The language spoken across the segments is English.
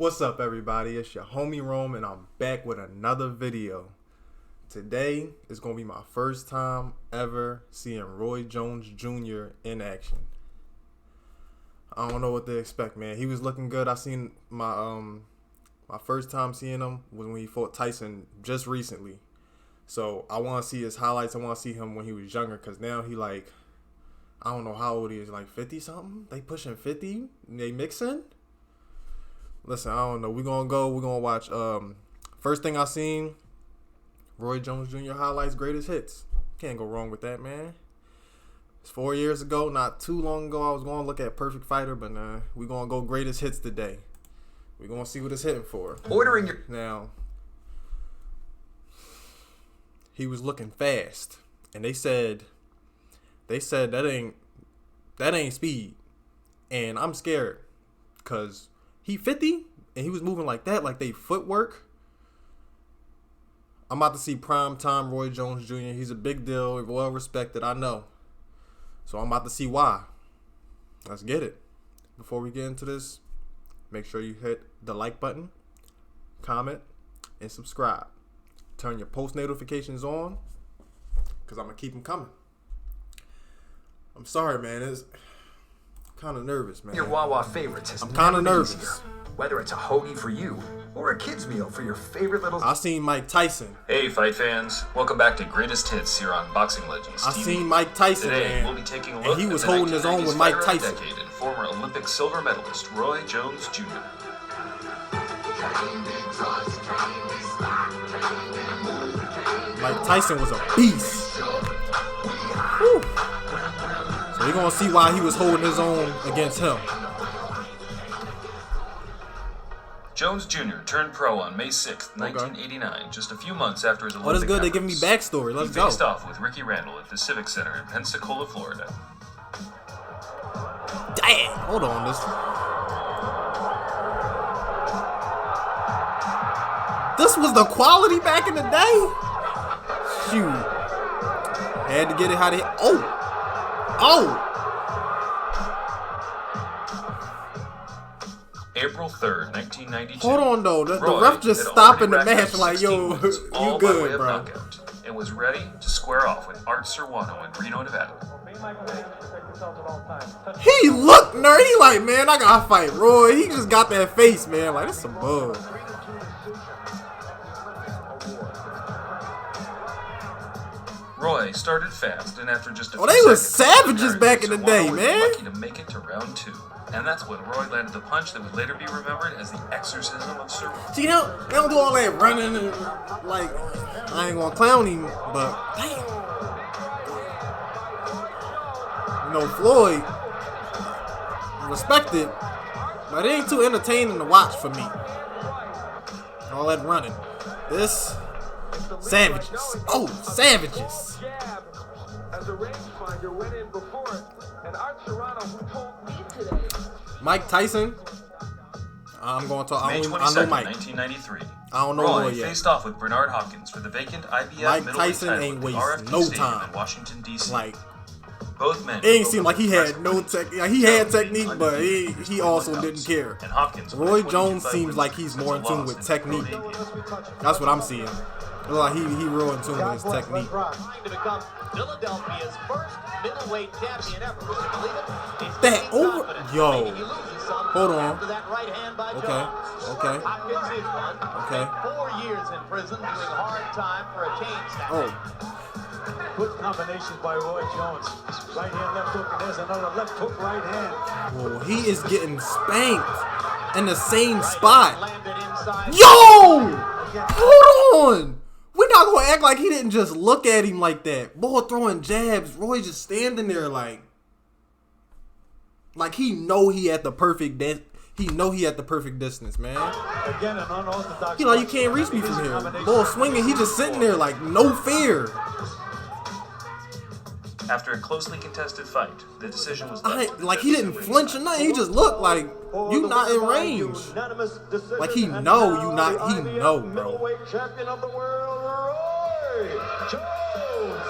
What's up, everybody? It's your homie Rome, and I'm back with another video. Today is going to be my first time ever seeing Roy Jones Jr. in action. I don't know what to expect, man. He was looking good. I seen my first time seeing him was when he fought Tyson just recently. So I want to see his highlights. I want to see him when he was younger, because now he I don't know how old he is, like 50 something. They pushing 50. They mixing. Listen, I don't know. We're going to watch. First thing I seen, Roy Jones Jr. highlights, greatest hits. Can't go wrong with that, man. It's 4 years ago, not too long ago. I was going to look at Perfect Fighter, but we're going to go greatest hits today. We're going to see what it's hitting for. Ordering your... Now, he was looking fast, and they said that ain't speed. And I'm scared, because he 50 and he was moving like that, like they footwork. I'm about to see prime time Roy Jones Jr. He's a big deal, well respected, I know. So I'm about to see why. Let's get it. Before we get into this, make sure you hit the like button, comment, and subscribe. Turn your post notifications on, because I'm going to keep them coming. I'm sorry, man. It's kind of nervous, man. Your Wawa favorites has I'm kind of never been nervous. easier. Whether it's a hoagie for you or a kid's meal for your favorite little... I seen Mike Tyson. Hey, fight fans. Welcome back to Greatest Hits here on Boxing Legends I TV. seen Mike Tyson, Today, man. we'll be taking a And look he at was the holding his own with 1990s Mike fighter of the Tyson. decade and former Olympic silver medalist Roy Jones Jr. Mike Tyson was a beast. Whew. So we're going to see why he was holding his own against him. Jones Jr. turned pro on May 6th, 1989, just a few months after his Olympic Oh, that's good. They give me efforts. backstory. Let's He go. faced off with Ricky Randall at the Civic Center in Pensacola, Florida. Damn. Hold on. This was the quality back in the day? Shoot. Had to get it how they... Oh. April 3rd, 1992. Hold on, though. The Roy ref just had stopping the already match racked up like, 16 yo, wins, all you by way good, of bro. knockout, and was ready to square off with Art Serrano in Reno, Nevada. He looked nerdy. He like, man, I gotta fight Roy. He just got that face, man. Like, that's some bug. Roy started fast, and after just a few Oh, they was seconds, savages back in the day, Serrano was man. lucky to make it to round 2. And that's when Roy landed the punch that would later be remembered as the exorcism of Serrano. See, they don't do all that running and, like, I ain't gonna clown him, but damn. You know, Floyd, respected, but it ain't too entertaining to watch for me. All that running. This, savages. Oh, savages. Mike Tyson. I'm going to talk. May I 22nd, know Mike. 1993. I don't know Roy Roy yet. faced off with Bernard Hopkins for the vacant IBF Mike middleweight Tyson title ain't at the waste RFK no Stadium time. in Washington, D.C. Like, Both men it ain't seem like he had impressive no wins. tech. He had Jones technique, but undefeated he also knockouts. didn't care. And Hopkins with a Roy 22 Jones fight seems win like he's since more a in tune loss with in his technique. pro debut. That's what I'm seeing. It look like he real in tune with his technique. Trying to become Philadelphia's first middleweight champion ever. Would you believe it? He's That gaining over- confidence. yo. Maybe he loses some Hold on. after that right hand by Okay. Jones. Okay. Hopkins is one. Okay. Spent 4 years in prison doing hard time for a chain snatch. Oh, Good combinations by Roy Jones. Right hand, left hook, and there's another left hook, right hand. well, he is getting spanked in the same spot. Landed inside. Yo! Hold on! We're not gonna act like he didn't just look at him like that. Boy throwing jabs, Roy just standing there like he know he had the perfect distance, man. Again, an unorthodox. He like, you can't reach me from here. Boy swinging, he just sitting there like no fear. After a closely contested fight, the decision was Like he didn't flinch or nothing. He just looked like you not in range. Like he know you not. He know, bro. Middleweight champion of the world, Roy Jones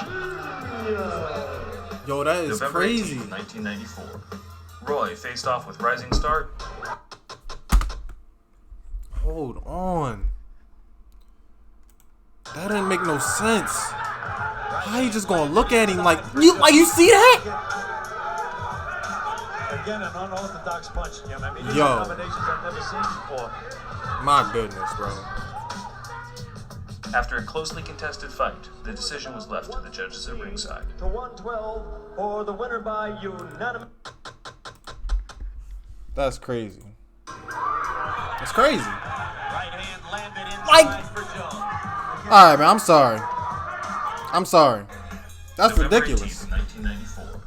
Jr. Yo, that is November crazy. 18th, 1994. Roy faced off with rising star Hold on. That didn't make no sense. How you just gonna look at him like you see that? Again, an unorthodox punch, Jim. I mean, these Yo. are combinations I've never seen before. My goodness, bro. After a closely contested fight, the decision was left to the judges at ringside. To 112 for the winner by unanimous. That's crazy. That's crazy. Right hand landed Like- inside for Jones. All right, man. I'm sorry. I'm sorry. That's November ridiculous. 18th, 1994.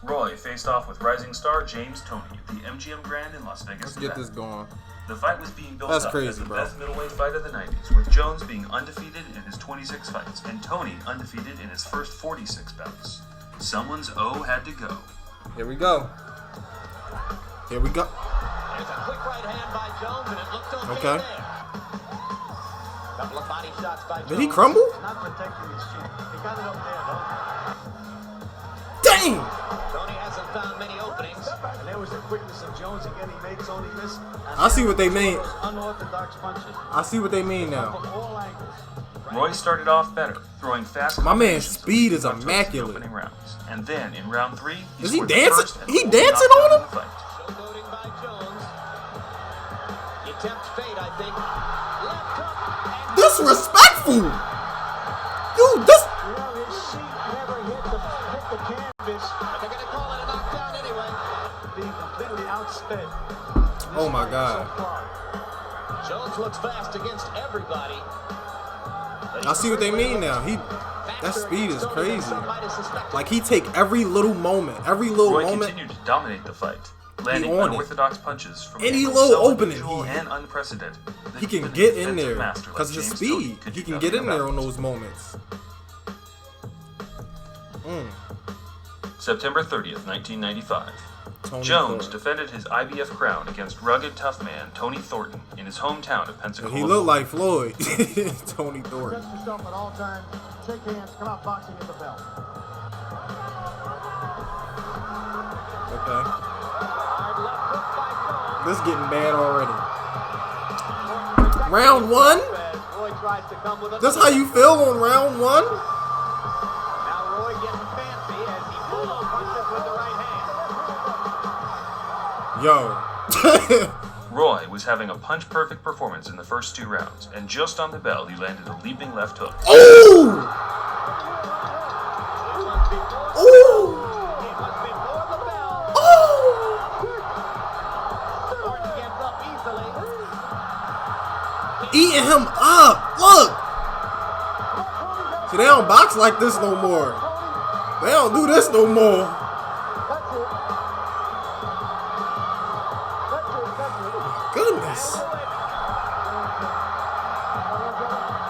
Roy faced off with rising star James Toney at the MGM Grand in Las Vegas, Let's Nevada. get this going. The fight was being built That's up crazy, as the bro. best middleweight fight of the 90s, with Jones being undefeated in his 26 fights and Toney undefeated in his first 46 bouts. Someone's O had to go. Here we go. Here we go. There's a quick right hand by Jones, and it looked Okay. there. Couple of body shots by Jones. Did he crumble? Not protecting his chin. He got it up there, though. Dang! Toney hasn't found many openings. And there was the quickness of Jones again. He made Tony miss. And I see what they then mean. those unorthodox punches I see what they mean now. from all angles. Roy started off better, throwing fast. My man's combinations speed of is left hooks in the immaculate. opening rounds. And then in round 3, Is he scored the dancing? first and He only dancing knockdown on in him? the fight. Showboating by Jones. He tempts fate, I think. Left hook and Disrespectful! Dude, this. You know, his seat never hit the canvas. but they're going to call it a knockdown anyway. Being completely outsped. Oh my God. So far. Jones looks fast against everybody. I see what they mean now. That speed is crazy. Like he take every little moment, every little Roy moment. continued to dominate the fight, landing on it. unorthodox punches from Any angles little so opening, unusual he- and unprecedented. that He can even a get in defensive there master like because of his James speed. Toney could He do can nothing get in there about on it. those moments. September 30th, 1995. Tony Jones Thornton. defended his IBF crown against rugged tough man Tony Thornton in his hometown of Pensacola. He looked like Floyd. Tony Thornton. Protect yourself at all times. Shake hands. Come out boxing at the bell. Okay. Hard left hook by Jones. This getting bad already. Round 1? As Roy tries to come with That's how you feel on round 1? Now Roy getting fancy as he pulls punches with the right hand. Yo. Roy was having a punch-perfect performance in the first 2 rounds, and just on the bell, he landed a leaping left hook. Ooh! It was before Ooh! it was before the bell. Ooh! Thornton gets up easily. Eating him up. Look. See, they don't box like this no more. They don't do this no more. Goodness.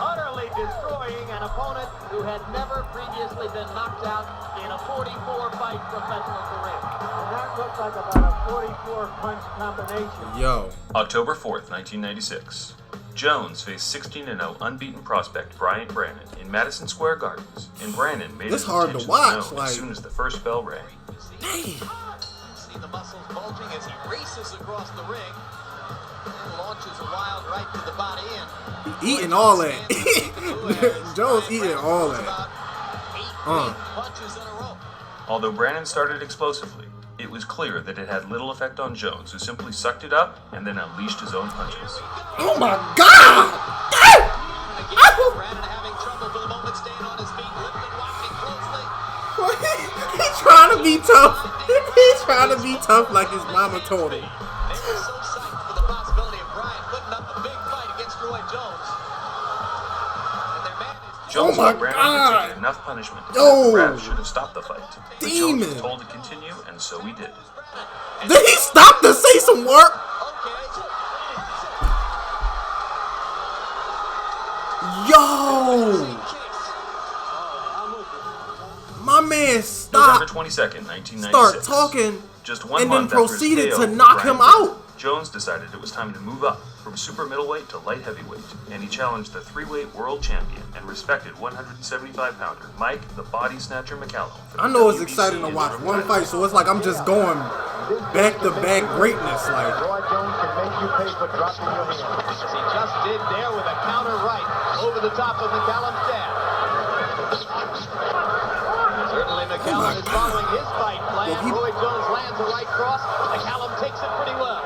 Utterly destroying an opponent who had never previously been knocked out in a 44-fight professional career. And that looked like about a 44 punch combination. Yo. October 4th, 1996. Jones faced 16-0 unbeaten prospect Bryant Brannon in Madison Square Gardens, and Brannon made This his hard to intentions watch, known like- as soon as the first bell rang. Damn. See the muscles bulging as he races across the ring. And launches a wild right to the body and He eating all that. Jones eating all that. about 8 big punches in a row. Although Brannon started explosively, it was clear that it had little effect on Jones, who simply sucked it up and then unleashed his own punches. Oh my God! Again, Brandon having trouble for the moment, staying on his feet, lifting, watching closely. He's trying to be tough. He's trying to be tough like his mama told him. They were so psyched for the possibility of Bryant putting up a big fight against Roy Jones. And their man is Jones Oh my thought Brannon God. had taken enough punishment, and Yo. that the ref should have stopped the fight. But Jones was Demon. told to continue, and so he did. Did he stop to say some work? Yo! My man November stopped, 22nd, 1996. start talking, Just 1 and then month after his proceeded KO, to knock Bryant him out. Jones decided it was time to move up from super middleweight to light heavyweight, and he challenged the 3-weight world champion and respected 175-pounder Mike the Body Snatcher McCallum. for I the know it's WBC exciting to watch interim one title. fight, so it's like I'm just going back-to-back greatness. Like, Roy Jones can make you pay for dropping your hand. As he just did there with a counter right over the top of McCallum's jab. Certainly McCallum is following his fight plan. Roy Jones lands a right cross. McCallum takes it pretty well.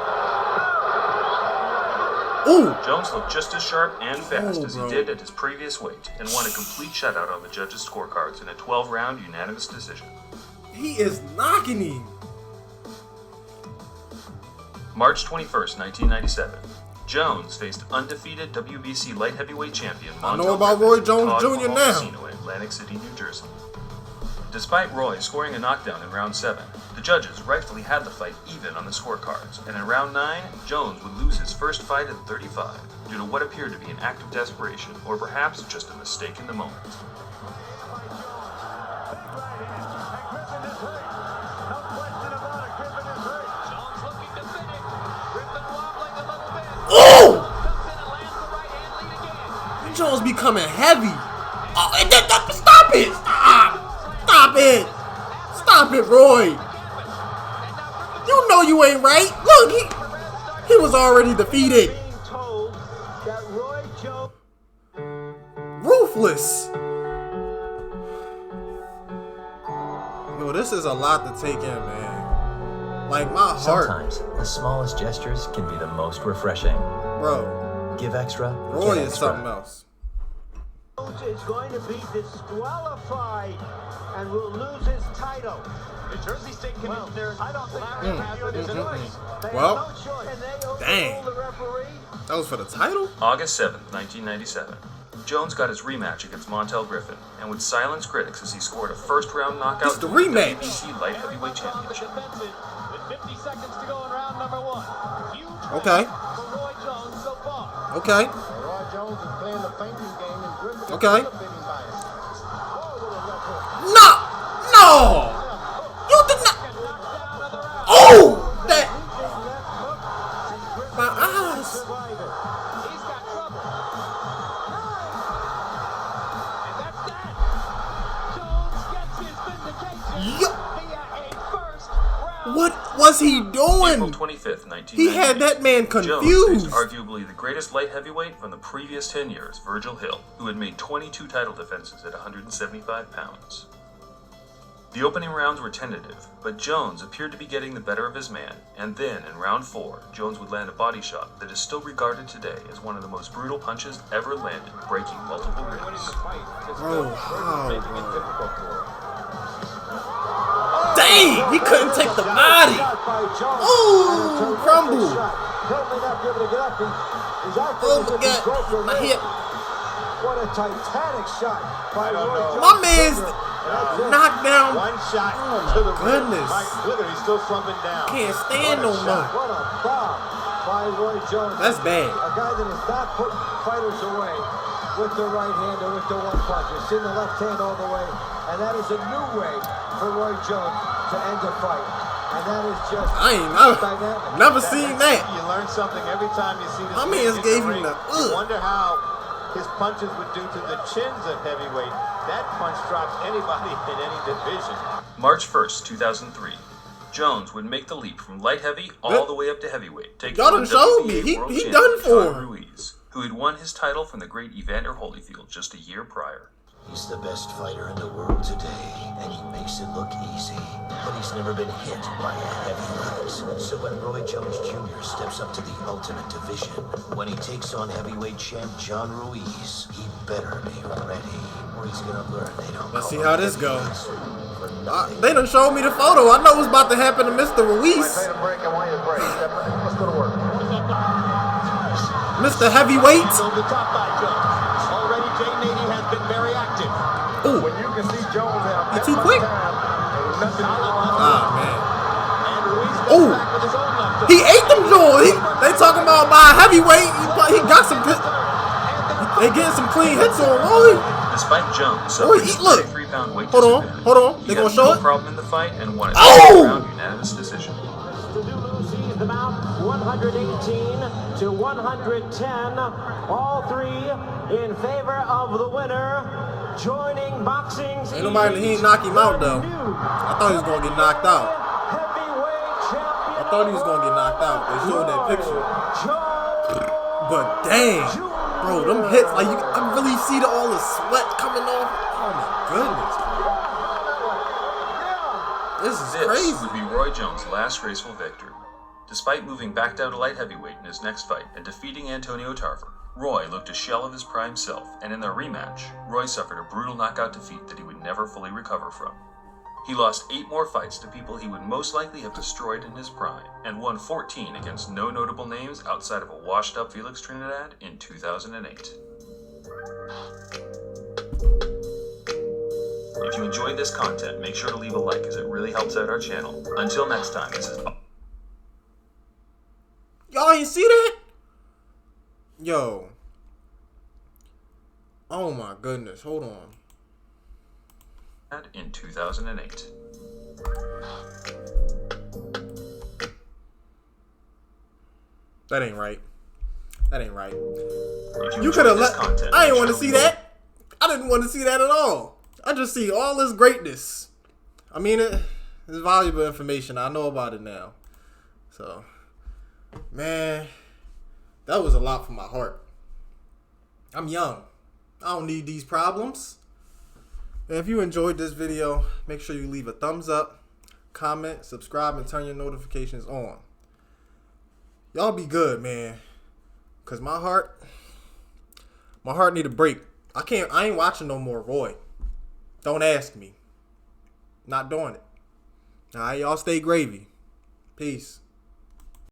ooh, Jones looked just as sharp and fast as he bro. did at his previous weight and won a complete shutout on the judges' scorecards in a 12-round unanimous decision. he is knocking him. March 21st, 1997. Jones faced undefeated WBC light heavyweight champion I Montel know about Griffin Roy at Jones Todd Jr. Mahal now. Casino in Atlantic City, New Jersey. Despite Roy scoring a knockdown in round 7, the judges rightfully had the fight even on the scorecards, and in round 9, Jones would lose his first fight at 35 due to what appeared to be an act of desperation or perhaps just a mistake in the moment. Jones looking to finish. Griffin wobbling a little bit. Oh! Comes in and lands the right hand lead again. Jones becoming heavy. Oh, stop it! Stop it! Stop it, Roy! You know you ain't right. Look, he was already defeated. Being told that Roy Jones Ruthless. Yo, this is a lot to take in, man. Like, my heart, Sometimes the smallest gestures can be the most refreshing. bro. Give extra. Roy get is extra. something else. is going to be disqualified and will lose his title. New Jersey State Commissioner I don't think Larry Pafford is in the race. they Well, have no choice. And they overrule dang. the referee. That was for the title? August 7th, 1997. Jones got his rematch against Montel Griffin and would silence critics as he scored a first-round knockout It's the to win rematch. WBC light heavyweight championship. Defensive with 50 seconds to go in round number 1. Huge win Okay. for Roy Jones so far. Okay. Roy Jones is playing the fainting game and Griffin Okay. is benefiting by it. No! No! You did not. Oh! That. My eyes. He's got trouble. And that's that. Jones gets his vindication Yo. via a first round. What was he April doing? 25th, 1998. He had that man Jones confused. faced arguably the greatest light heavyweight from the previous 10 years, Virgil Hill, who had made 22 title defenses at 175 pounds. The opening rounds were tentative, but Jones appeared to be getting the better of his man, and then in round 4, Jones would land a body shot that is still regarded today as one of the most brutal punches ever landed, breaking multiple ribs. Bro, how, bro? Dang! He couldn't take the body. Ooh, crumble. Oh my God, my hip. What a titanic shot by Roy Jones. My man's knocked down. One shot Oh to the my goodness. Look at him, he's still slumping down. Can't stand no more. What a bomb by Roy Jones. That's bad. A guy that is not putting fighters away with the right hand or with the one punch. It's in the left hand all the way. And that is a new way for Roy Jones to end a fight. And that is just I ain't never, dynamic. never seen that. You learn something every time you see this. My man man's in gave the him ring. the You wonder how his punches would do to the chins of heavyweight. That punch drops anybody in any division. March 1st, 2003. Jones would make the leap from light heavy all the way up to heavyweight, taking Y'all on done showed me. WBA world He champion done for John him. Ruiz, who had won his title from the great Evander Holyfield just a year prior. He's the best fighter in the world today, and he makes it look easy. But he's never been hit by a heavy light. So when Roy Jones Jr. steps up to the ultimate division, when he takes on heavyweight champ John Ruiz, he better be ready, or he's gonna learn they don't Let's call see how him this go. heavyweights for nothing. They done showed me the photo. I know what's about to happen to Mr. Ruiz. a break. I want you to break. Let's go to work. Mr. Heavyweight. Over the top by Jones. Already Jay Nady has been very active. Ooh. When you can see Jones have He too quick. Ah, man. And Ruiz goes Ooh. back with his own left hook. He ate them Jones. They talking about by heavyweight. He got some good. They getting some clean hits on Roy. Despite Jones Roy, suffering a look. 33-pound weight Hold on, disadvantage, hold on. They he gonna had show no it? problem in the fight and won a Oh! 12-round unanimous decision. Mr. Zulu sees them out 118 to 110. All three in favor of the winner. Joining boxing's Ain't nobody he ain't knock him out though. I thought he was gonna get knocked out. heavyweight champion. thought he was gonna get knocked out. They showed that picture. But damn, bro, them hits, like I really see all the sweat coming off. Oh my goodness. This is crazy. This would be Roy Jones' last graceful victory. Despite moving back down to light heavyweight in his next fight and defeating Antonio Tarver, Roy looked a shell of his prime self, and in their rematch, Roy suffered a brutal knockout defeat that he would never fully recover from. He lost 8 more fights to people he would most likely have destroyed in his prime, and won 14 against no notable names outside of a washed-up Felix Trinidad in 2008. If you enjoyed this content, make sure to leave a like as it really helps out our channel. Until next time, this is... Y'all ain't see that? Yo. Oh my goodness, hold on. In 2008. That ain't right. That ain't right. If You could have enjoyed let. this content, I didn't make want to sure see leave a- that. I didn't want to see that at all. I just see all this greatness. I mean, it's valuable information. I know about it now. So, man, that was a lot for my heart. I'm young. I don't need these problems. And if you enjoyed this video, make sure you leave a thumbs up, comment, subscribe, and turn your notifications on. Y'all be good, man. Cause my heart need a break. I ain't watching no more Roy. Don't ask me. Not doing it. Alright, y'all stay gravy. Peace.